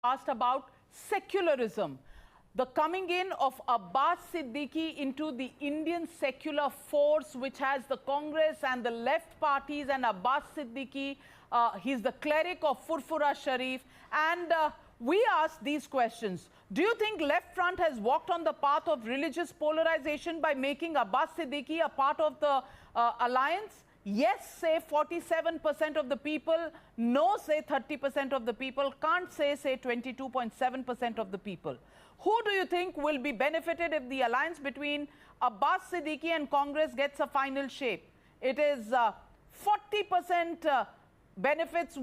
asked about secularism. The coming in of Abbas Siddiqui into the Indian secular force, which has the Congress and the left parties, and Abbas Siddiqui, he's the cleric of Furfura Sharif. And we ask these questions. Do you think Left Front has walked on the path of religious polarization by making Abbas Siddiqui a part of the alliance? Yes, say 47% of the people. No, say 30% of the people. Can't say 22.7% of the people. Who do you think will be benefited if the alliance between Abbas Siddiqui and Congress gets a final shape? It is 40% benefits,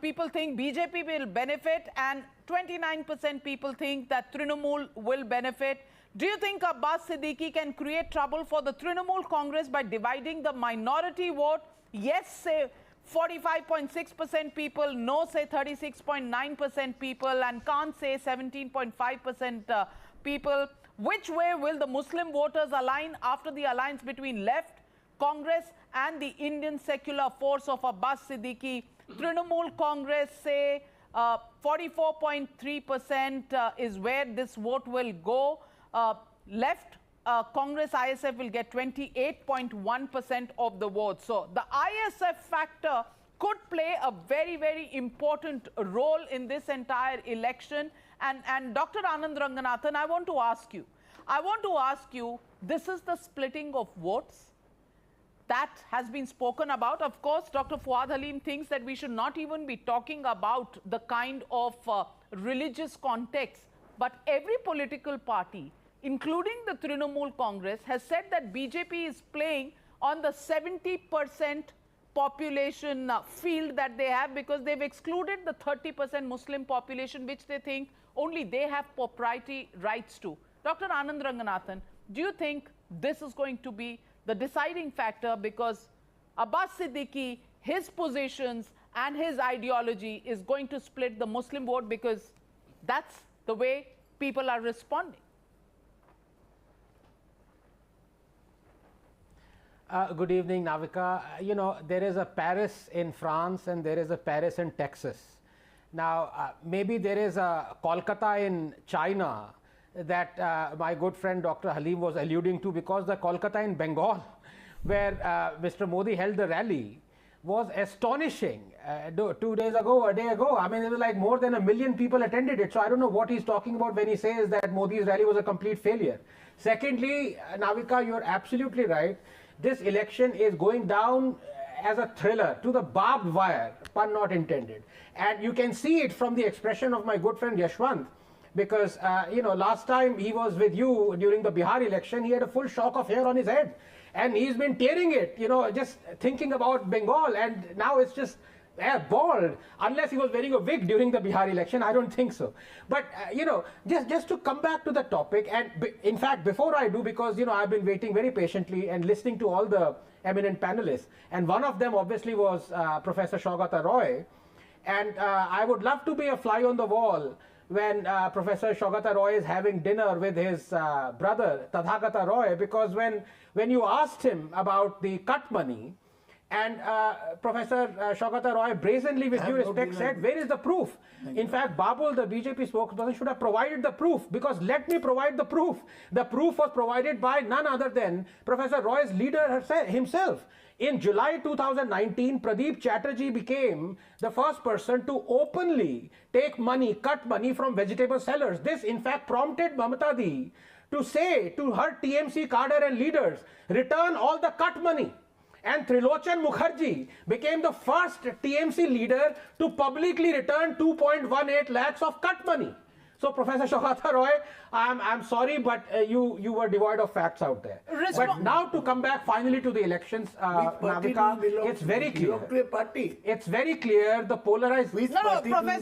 people think BJP will benefit, and 29% people think that Trinamool will benefit. Do you think Abbas Siddiqui can create trouble for the Trinamool Congress by dividing the minority vote? Yes, say 45.6% people, no, say 36.9% people, and can't say 17.5% people. Which way will the Muslim voters align after the alliance between left, Congress and the Indian secular force of Abbas Siddiqui? Trinamool Congress, say 44.3% is where this vote will go. Left Congress ISF will get 28.1% of the vote. So the ISF factor could play a very, very important role in this entire election. And Dr. Anand Ranganathan, I want to ask you, this is the splitting of votes that has been spoken about. Of course, Dr. Fuad Halim thinks that we should not even be talking about the kind of religious context. But every political party, including the Trinamool Congress, has said that BJP is playing on the 70% population field that they have, because they've excluded the 30% Muslim population, which they think only they have proprietary rights to. Dr. Anand Ranganathan, do you think this is going to be the deciding factor, because Abbas Siddiqui, his positions and his ideology is going to split the Muslim vote, because that's the way people are responding? Good evening, Navika. There is a Paris in France and there is a Paris in Texas. Now, maybe there is a Kolkata in China that my good friend Dr. Halim was alluding to, because the Kolkata in Bengal, where Mr. Modi held the rally, was astonishing. 2 days ago, a day ago, I mean, it was like more than 1 million people attended it. So I don't know what he's talking about when he says that Modi's rally was a complete failure. Secondly, Navika, you're absolutely right. This election is going down as a thriller to the barbed wire, pun not intended. And you can see it from the expression of my good friend Yashwant, because, last time he was with you during the Bihar election, he had a full shock of hair on his head. And he's been tearing it, just thinking about Bengal, and now it's just bald, unless he was wearing a wig during the Bihar election. I don't think so. But, just to come back to the topic, and in fact, before I do, because, I've been waiting very patiently and listening to all the eminent panelists, and one of them obviously was Professor Saugata Roy, and I would love to be a fly on the wall when Professor Saugata Roy is having dinner with his brother, Tadhagata Roy, because when you asked him about the cut money, and Professor Saugata Roy brazenly, with due respect, said, where is the proof? In fact, Babul, the BJP spokesperson, should have provided the proof, because let me provide the proof. The proof was provided by none other than Professor Roy's leader himself. In July 2019, Pradeep Chatterjee became the first person to openly take money, cut money from vegetable sellers. This, in fact, prompted Mamata Di to say to her TMC cadre and leaders, return all the cut money. And Trilochan Mukherjee became the first TMC leader to publicly return 2.18 lakhs of cut money. So, Professor Saugata Roy, I'm sorry, but you were devoid of facts out there. But now to come back finally to the elections, Navika, it's very clear. It's very clear the polarized... No, Professor